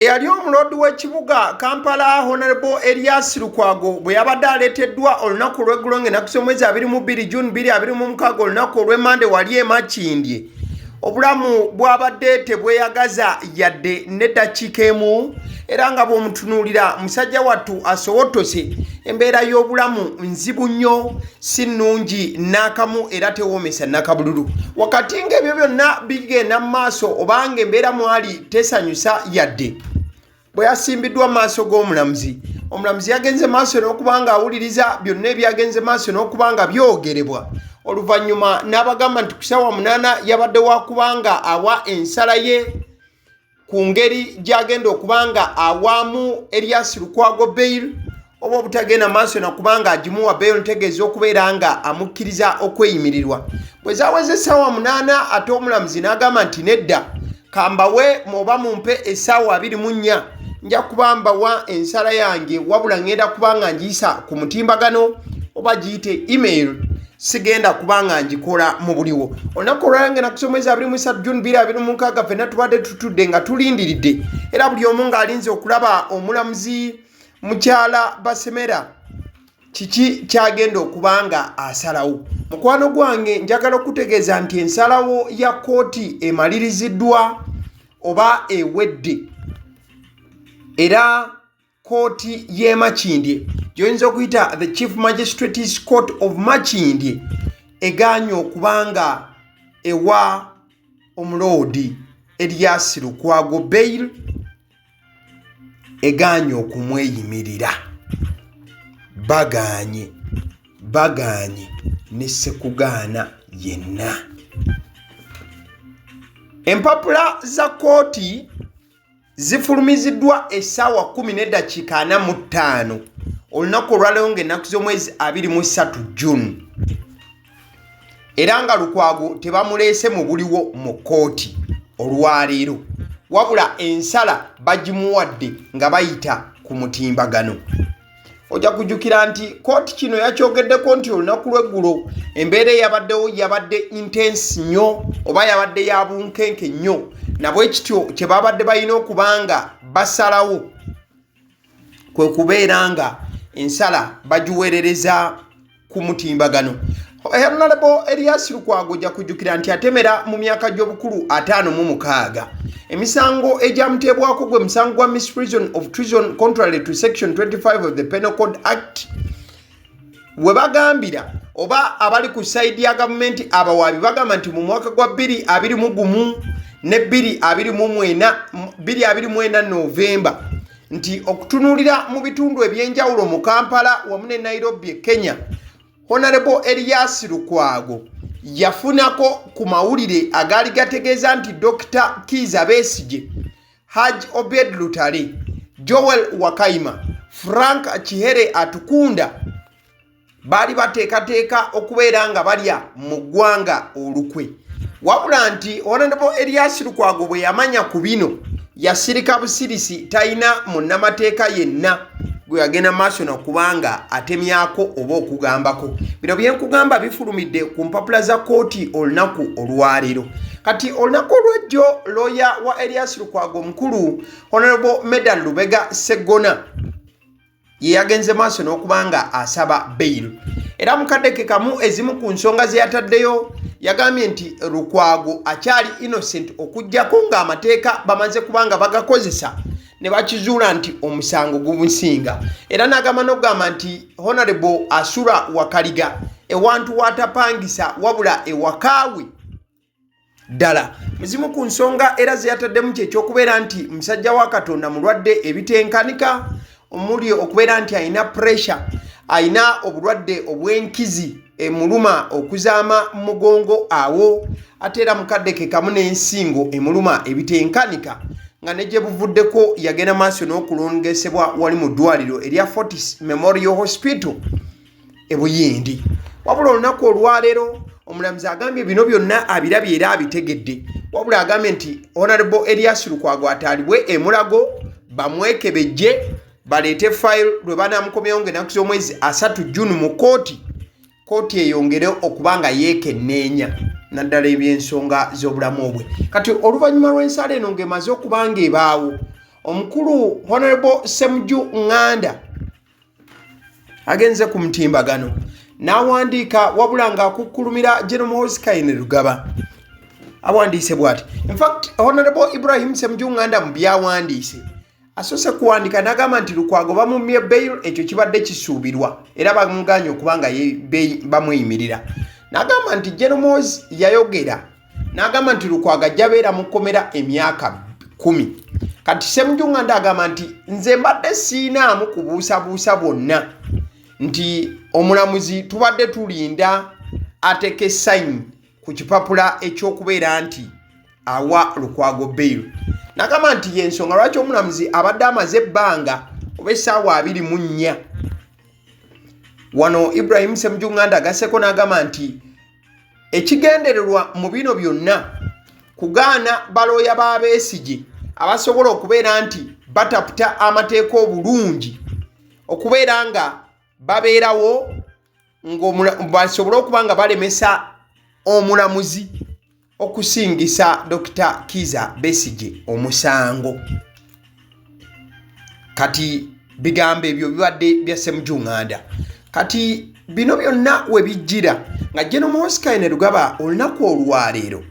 Eyali omulodi w'ekibuga Kampala Honorable Elias Lukwago bwe yabadde aleeteddwa olunaku olw'eggulo ng'ennaku z'omwezi 22 June 2026 olunaku olw'Emmande wali e Makindye. Obulamu bwabadde tebweyagaza yadde n'eddakiika emu era nga bw'omutunuulira musajja wattu asowotose embeera y'obulamu nzibu nnyo si nnungi n'akamu era tewoomesa nakabululu. Wakati ng'ebyo byonna bigenda mu maaso obanga embeera mwali tesanyusa yadde bwe yasimbiddwa mu maaso g'omulamuzi. Omulamuzi yagenze maaso n'okuba nga awuliriza byonna ebyagenze maaso n'okuba nga byogerebwa. Oluvannyuma n'abagamba nti ku ssaawa 8 yabadde wakubanga awa ensala ye ku ngeri gy'agenda okuba nga awaamu Elias Lukwago bail oba obutagenda maaso nakubanga agimuwa bail ntegeeza okubeera nga amukkiriza okweyimirirwa. Bwe zaaweze essaawa 8 ate omulamuzi n'agamba nti nedda kambawe oba mumpe essaawa 24 nja kuba mbawa ensala yange wabula ngenda kuba nga ngiyisa ku mutimbagano oba giyite email sigenda kuba nga ngikola mu buliwo. Olunaku olwalange nakusomwezi 23 June 2026 ffenna tubadde tutudde nga tulindiridde era buli omu ng'alinze okulaba omulamuzi mukyala Basemera kiki kyagenda okuba nga asalawo. Mukwano gwange njagala okutegeeza nti ensalawo ya kooti emaliriziddwa oba ewedde era kooti y'e Makindye gy'oyinza okuyita the Chief Magistrates Court of Makindye egaanye okuba nga ewa omuloodi Elias Lukwago bail egaanye okumweyimirira. Bagaanye ne sekugaana yenna. Empapula za kooti zifulumiziddwa essaawa 10:45 olunaku olwaleero ng'ennaku z'omwezi 23 June era nga Lukwago tebamuleese mu buliwo mu kooti olwaleero wabula ensala bagimuwadde nga bayita ku mutimbagano. Ojja kujjukira nti kooti kino yakyogeddeko nti olunaku lw'eggulo embeera eyabaddewo yabadde intense nnyo oba yabadde ya bunkenke nnyo nabwe kityo kye babadde balina okuba nga basalawo kwe kubeera nga ensala bagiweerereza ku mutimbagano. Honorable Elias Lukwago ojja kujjukira nti atemera mu myaka gy'obukulu 56. Emisango egyamuteebwako gwe musango gwa misprision of treason contrary to section 25 of the Penal Code Act. We bagambira oba abali ku side ya gavumenti abawaabi bagamba nti mu mwaka gwa 2021 ne 2029 Novemba nti okutunuulira mu bitundu ebyenjawulo mu Kampala wamu ne Nairobi Kenya, Honorable Elias Lukwago yafunako ku mawulire agaali gategeeza nti Dr. Kiza Besigye, Haj Obed Lutale, Joel Wakaima, Frank Chihere Atukunda baali bateekateeka okubeera nga balya mu ggwanga olukwe. Wabula nti Honorable Elias Lukwago bwe yamanya ku bino yasirika busirisi talina munnamateeka yenna gwe yagenda maaso nakubanga atemyako oba okugambako. Bino byenkugamba bifulumidde ku mpapula za kooti olunaku olwaleero. Kati olunaku olw'ejjo looya wa Elias Lukwago omukulu Honorable Medal Lubega Segona ye yagenze maaso n'okubanga asaba bail. Era mukaddeke kamu ezimu ku nsonga ze yataddeyo yagambye nti Lukwago akyali innocent okujjako ng'amateeka bamaze kubanga bagakozesa ne bakizuula nti omusango gumusinga. Era n'agamba n'okugamba nti Honorable asula wakaliga ewantu watapangisa wabula ewakaawe ddala. Muzimu ku nsonga era ze yataddemu kyekyokubeera nti musajja wa Katonda mulwadde ebitenkanika omuli okubeera nti alina pressure, alina obulwadde obw'enkizi emuluma okuzaama mugongo awo ate era mukaddeke kamu n'ensingo emuluma ebitenkanika nga ne gye buvuddeko yagenda maaso n'okulongesebwa wali mu ddwaliro erya Fortis Memorial Hospital e Buyindi. Wabula olunaku olwaleero omulamuzi agambye bino byonna abirabye era abitegedde wabula agambye nti Honorable Elias Lukwago ataalibwe emulago bamwekebejje baleete file lwe banaamukomyawo ng'ennaku z'omwezi 3 June mu kooti eyongere okuba nga yeekenneenya naddala ebyensonga z'obulamu bwe. Kati oluvannyuma lw'ensala eno ng'emaze okuba ng'ebaawo omukulu Honorable Semujju Nganda agenze ku mutimbagano n'awandiika wabula ng'akukkulumira General Muhoozi Kainerugaba. Awandiise bw'ati. In fact, Honorable Ibrahim Semujju Nganda mu byawandiise asoose kuwandiika n'agamba nti Lukwago bamumye bail, ekyo kibadde kisuubirwa era bamuganye okubanga bamweyimirira. N'agamba nti General Muhoozi yayogera n'agamba nti Lukwago ajja beera mu kkomera emyaka 10. Kati Semujju Nganda agamba nti nze mbadde siinaamu kubuusabuusa bwonna nti omulamuzi tubadde tulinda ateke sign ku kipapula ekyokubeera nti awa Lukwago bail. N'agamba nti yensonga lwaki omulamuzi abadde amaze ebbanga oba essaawa 24. Wano Ibrahim Semujju Nganda agasseko n'agamba nti ekigendererwa mu bino byonna kugaana balooya ba Besigye abasobola okubeera nti bataputa amateeka obulungi okubeera nga babeerawo basobole okuba nga balemesa omulamuzi okusingisa Dr. Kizza Besigye omusango. Kati bigambo ebyo bibadde bya Semujju Nganda. Kati bino byonna we bijjira nga General Muhoozi Kainerugaba olunaku olwaleero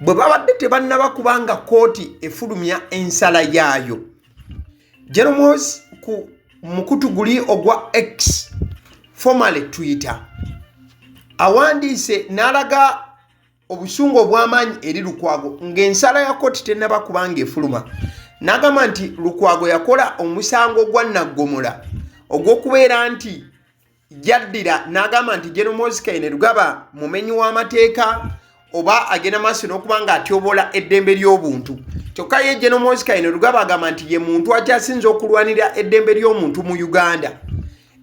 bwe babadde tebannaba kubanga kooti efulumya ensala yaayo, General Muhoozi ku mukutu guli ogwa X formerly Twitter awandiise n'alaga obusungu obw'amaanyi eri Lukwago ng'ensala ya kooti tennaba kubanga efuluma. N'agamba nti Lukwago yakola omusango gwa naggomola ogw'okubeera nti yaddira n'agamba nti General Muhoozi Kainerugaba mumenyi w'amateeka oba agenda maaso n'okuba nga atyobola eddembe ly'obuntu. Kyokka ye General Muhoozi Kainerugaba agamba nti ye muntu akyasinza okulwanira eddembe ly'omuntu mu Uganda.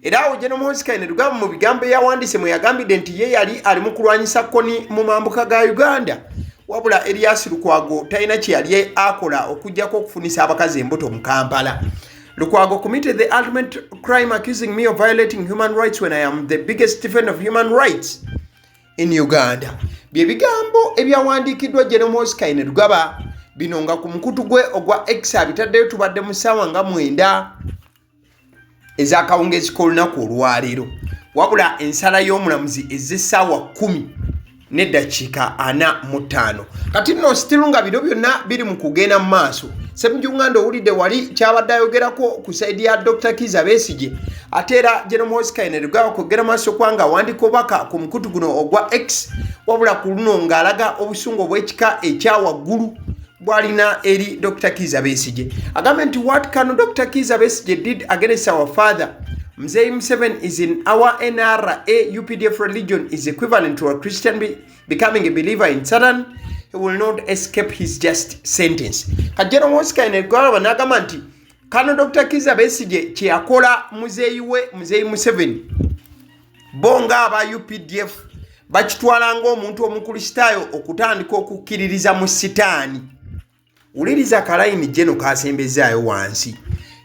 Era awo General Muhoozi Kainerugaba mu bigambo yawandiise mwe yagambidde nti ye yali ali mu kulwanyisa kkoni mu mambuka ga Uganda. Wabula Erias Lukwago talina kye yali akola okuggyako okufunisa abakazi embuto mu Kampala. Lukwago committed the ultimate crime accusing me of violating human rights when I am the biggest defender of human rights in Uganda. Bye bigambo ebyawandiikiddwa General Muhoozi Kainerugaba bino nga ku mukutu gwe ogwa X abitaddeyo tubadde mu ssaawa nga 9 ez'akawungeezi k'olunaku olwaleero. Wabula ensala y'omulamuzi ez'essaawa 10 n'eddakiika 45. Kati nno still nga bino byonna biri mu kugenda mu maaso. Semujju Nganda owulidde wali kyabadde ayogerako ku saidi ya Dr. Kizza Besigye ate era General Muhoozi Kainerugaba kwogera maaso kwanga awandiika obubaka ku mukutu guno ogwa X wabula ku luno ng'alaga obusungu obw'ekika ekya waggulu bwalina eri Dr. Kizza Besigye. Agamba nti what can Dr. Kizza Besigye did against our father Mzee Museveni is in our NRA UPDF religion is equivalent to a Christian becoming a believer in Satan. He will not escape his just sentence. General Muhoozi Kainerugaba n'agamba nti kano Dr. Kizza Besigye kye yakola muzeeyi we Mzee Museveni bonga aba UPDF bakitwala ng'omuntu omukristaayo okutandika okukkiririza mu sitaani. Uliriza kalayini jeno kasembezaayo wansi.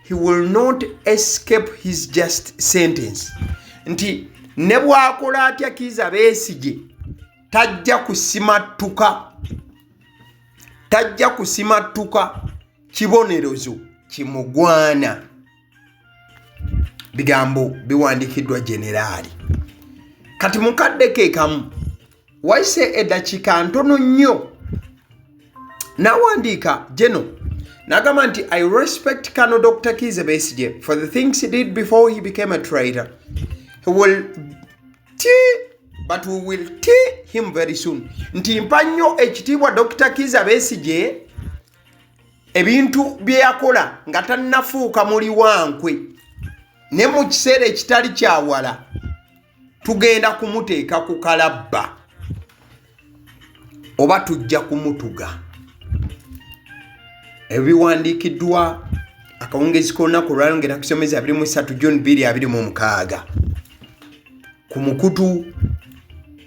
He will not escape his just sentence. Nti ne bw'akola atya Kizza Besigye tajja kusimatuka kibonerezo kimugwana. Bigambo biwandikiddwa generali. Kati mukadde ke kamu waise eddakiika ntono nnyo n'awandiika Jeno n'agamba nti I respect Colonel Dr. Kizza Besigye for the things he did before he became a traitor. But we will tee him very soon. Nti mpa nnyo ekitiibwa Dr. Kizza Besigye ebintu bye yakola nga tannafuuka muli wankwe ne mu kiseera ekitali kyawala tugenda kumuteeka ku kalabba oba tujja kumutuga. Ebiwandiikiddwa akawungeezi k'olunaku olwalongera kusomeza 23 June 2026 ku mukutu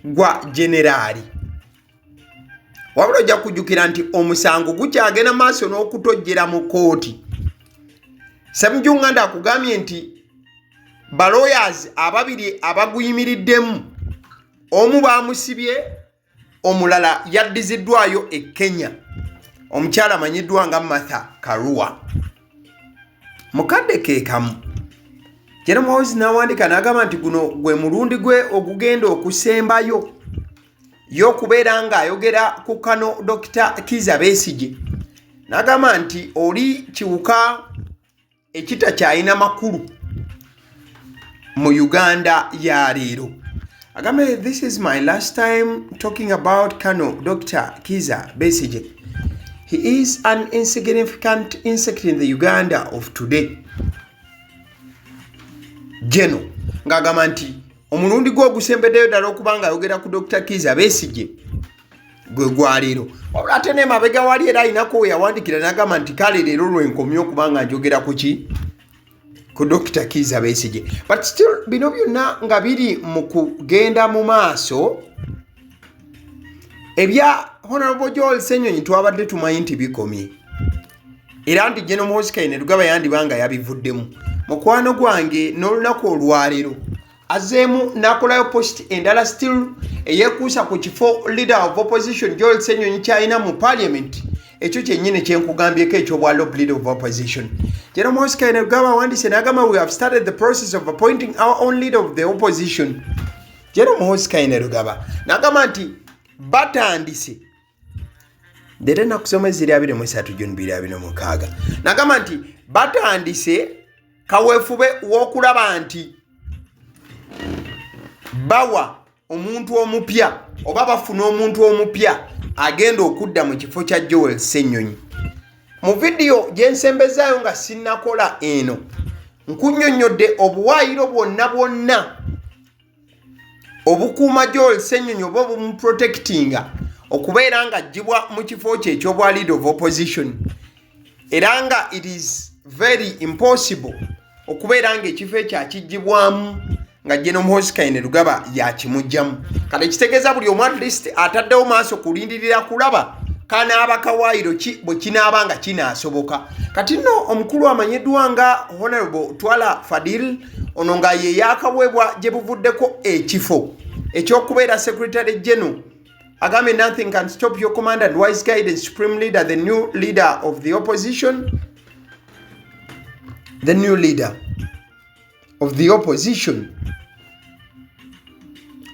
gwa generali. Wabula ojja kujjukira nti omusango gukyagenda maaso n'okutojjera mu kooti. Semujju Nganda akugambye nti balawyers ababiri abaguyimiriddemu omu baamusibye omulala yaddiziddwayo e Kenya. omukyala amanyiddwa nga Martha Karua mukadde ke kamu General Muhoozi n'awandiika n'agamba nti guno gwe mulundi gwe ogugenda okusembayo y'okubeera ng'ayogera ku kano Dr. Kizza Besigye n'agamba nti oli kiwuka ekitakyalina makulu mu Uganda ya leero. Agambe, this is my last time talking about Kano Dr. Kizza Besigye. He is an insignificant insect in the Uganda of today. Geno ng'agamba nti omulundi gwe ogusembeddeyo ddala okubanga ayogera ku Dr. Kizza Besigye gwe gwa leero. Wabula ate n'emabega wali era alinako we yawandikira n'agamba nti kale leero lwenkomye okubanga njogera ku ki? Ku Dr. Kizza Besigye. But still bino byonna nga biri mu kugenda mu maaso ebya Honorable Joel Ssenyonyi twabadde tumanyi nti bikomye. Era nti General Muhoozi Kainerugaba yandibanga yabivuddemu. Mukwano gwange n'olunaku olwaleero azeemu n'akolayo post endala still eyekuusa ku kifo leader of opposition Joel Ssenyonyi kyalina mu parliament. Ekyo kyennyini kyenkugambyeko ekyobwa leader of opposition. General Muhoozi Kainerugaba awandiise n'agamba we have started the process of appointing our own leader of the opposition. General Muhoozi Kainerugaba n'agamba nti batandise dere nakusoma ziri 23 June 2026 n'agamba nti batandise kaweefube w'okulaba nti bawa omuntu omupya oba bafuna omuntu omupya agenda okudda mu kifo kya Joel Ssenyonyi. Mu video gye nsembezaayo nga sinnakola eno nkunnyonnyodde obuwaayiro bwonna obukuuma Joel Ssenyonyi oba obumuprotectinga okubeera nga ajjibwa mu kifo kye ekyobwa leader of opposition era nga it is very impossible okubeera nga ekifo ekyo akijjibwamu nga General Muhoozi Kainerugaba yakimugjamu. Kale kitegeeza buli omu at least ataddewo maaso kulindirira kulaba kanaaba kawaayiro ki bwe kinaaba nga kinaasoboka. Kati nno omukulu amanyiddwa nga Honorable Twala Fadil ono nga ye yaakaweebwa gye buvuddeko ekifo ekyokubeera Secretary General. Agame, nothing can stop your command and wise guidance, Supreme Leader, the new leader of the opposition. The new leader of the opposition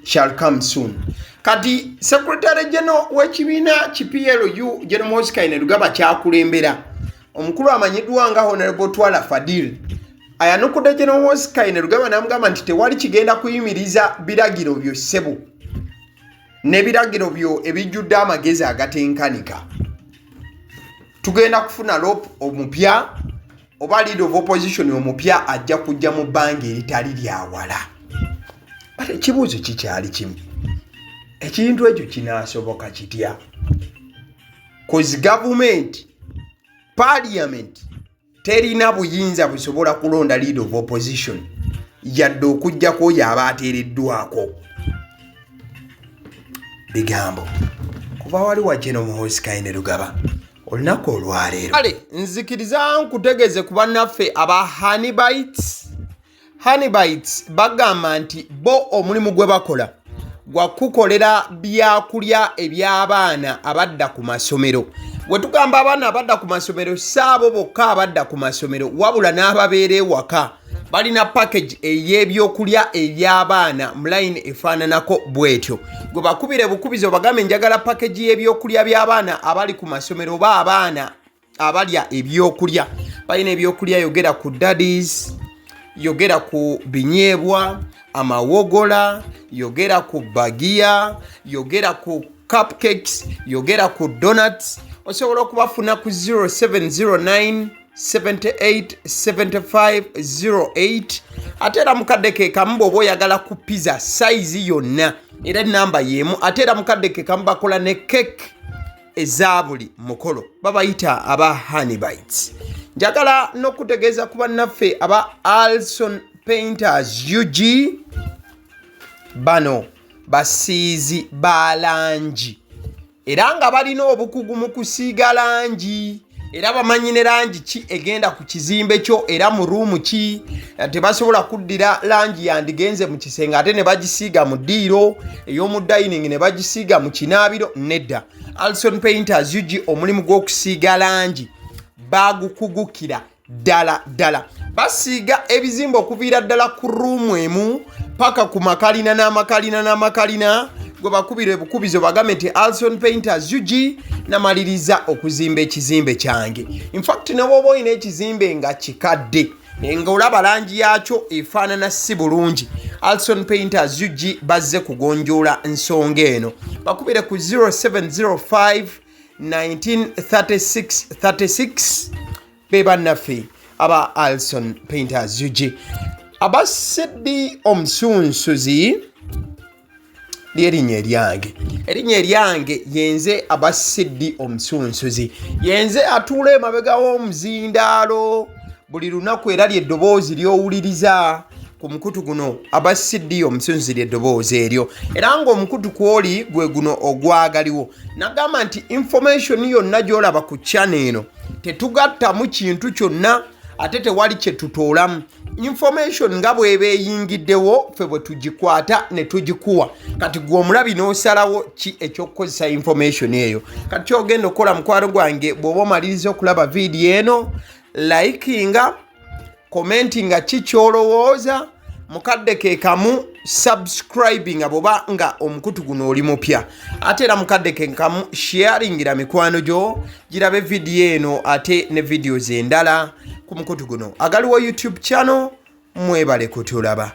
shall come soon. Kati Secretary General w'ekibiina ki PLU General Muhoozi Kainerugaba kyakulembera omukulu amanyiddwa nga Honorable Twala Fadil ayanukudde General Muhoozi Kainerugaba n'amugamba nti tewali kigenda kuyimiriza biragiro byo ssebo n'ebiragiro byo ebijjudde amagezi agatenkanika. Tugenda kufuna loop omupya oba leader of opposition omupya ajja kujja mu bbanga eritali lyawala. Ekibuuzo kikyali kimu, ekintu ekyo kinaasoboka kitya? Cause government, parliament terina buyinza busobola kulonda leader of opposition yadde okujjako oyo aba ateereddwako. Bigambo kuba wali wa General Muhoozi Kainerugaba olunaku olwaleero. Kale nzikiriza nkutegeeze ku bannaffe aba Honeybites bagamba nti bo omulimu gwe bakola gwa kukolera byakulya eby'abaana abadda ku masomero. Bwe tugamba abaana abadda ku masomero saabo bokka abadda ku masomero wabula n'ababeera ewaka balina package ey'ebyokulya eby'abaana mu line efaananako bwetyo. Gwe bakubire bukubizi obagambe njagala package y'ebyokulya by'abaana abali ku masomero oba abaana abalya ebyokulya. Balina ebyokulya yogera ku daddies, yogera ku binyeebwa, amawogola, yogera ku bagiya, yogera ku cupcakes, yogera ku donuts. Osobola okubafuna ku 0709 787508 ate era mukadde ke kamu bw'oba oyagala ku pizza size yonna era namba y'emu. Ate era mukadde ke kamu bakola ne cake eza buli mukolo, babayita aba Honeybites. Njagala n'okutegeeza ku bannaffe aba Alson Painters UG, bano basiizi ba langi era nga balina obukugu mu kusiiga langi. era bamanyi ne langi ki egenda ku kizimbe kyo era mu ruumu ki. Tebasobola kuddira langi yandigenze mu kisenge ate ne bagisiiga mu ddiiro ey'omu dining ne bagisiiga mu kinaabiro. Nedda, Alson Painters UG omulimu gw'okusiiga langi bagukugukira ddala. Basiiga ebizimbe okuviira ddala ku ruumu emu paka ku makalina n'amakalina gwe bakubira ebukubizo bagambe nti Alson Painters UG namaliriza okuzimba ekizimbe kyange. In fact ne bw'oba olina ekizimbe nga kikadde nga olaba langi yakyo efaanana si bulungi, Alson Painters UG bazze kugonjoola ensonga eno. Bakubire ku 0705 1936 be bannaffe aba Alson Painters UG. Aba Sedi Omusunsuzi ly'erinnya eryange yenze aba Sedi Omusunsuzi. Yenze atuula emabega w'omuzindaalo buli lunaku era ly'eddoboozi ly'owuliriza ku mukutu guno aba Sedi Omusunsuzi ly'eddoboozi eryo era ng'omukutu kwoli gwe guno ogwagaliwo. Nagamba nti information yonna gy'olaba ku channel eno tetugattamu kintu kyonna ate tewali kye tutoolamu. Information nga bw'eba eyingiddewo ffe bwe tugikwata ne tugikuwa. Kati gwe omulabi n'osalawo ki eky'okukozesa information eyo. Kati ky'ogenda okukola mukwano gwange bw'oba omaliriza okulaba vidiyo eno, likinga, commentinga ki ky'olowooza, mukadde ke kamu subscribinga bw'oba nga omukutu guno oli mupya, ate era mukadde ke kamu sharingira mikwano gyo girabe vidiyo eno ate ne videos endala ku mukutu guno. Agaliwo YouTube channel, mwebale kutulaba.